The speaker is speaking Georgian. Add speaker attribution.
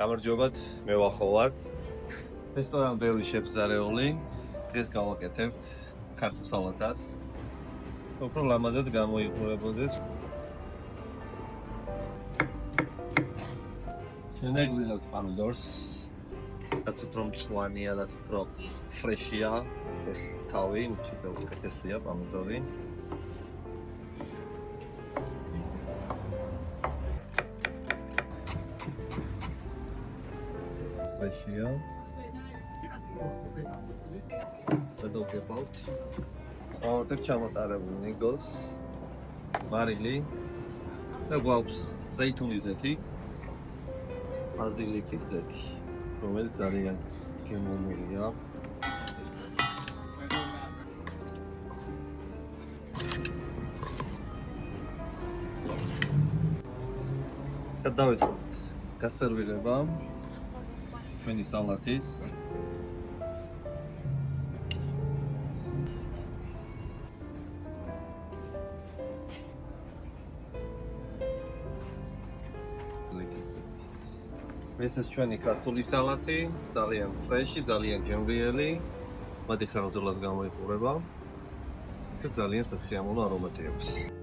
Speaker 1: გამარჯობათ, მე ვახო ვარ. რესტორან ბელი შეფზარეული. დღეს გავაკეთებთ ქართულ სალათას. უფრო ლამაზად გამოიყურებოდეს. შემდეგ ვიღებთ პომიდორს. რაც უფრო მწვანეა, რაც უფრო ფრეშია. ეს თავი, უჩვეულ კეთესია პომიდორი. Freshia. Εδώ και πάουτ. Teď ჩამოტარებული ნიგოს, მარილი და გვაქვს ზეითუნის ზეთი, ბაზილიკის ზეთი, რომელიც ძალიან გემოვნილია. და დავიწყოთ გასერვირება ჩვენი სალათის. ეს ის ჩვენი ქართული სალათი, ძალიან ფრეში, ძალიან გემრიელი, მათი ხანგრძლივად გამოიყურება და ძალიან სასიამოვნო არომატი აქვს.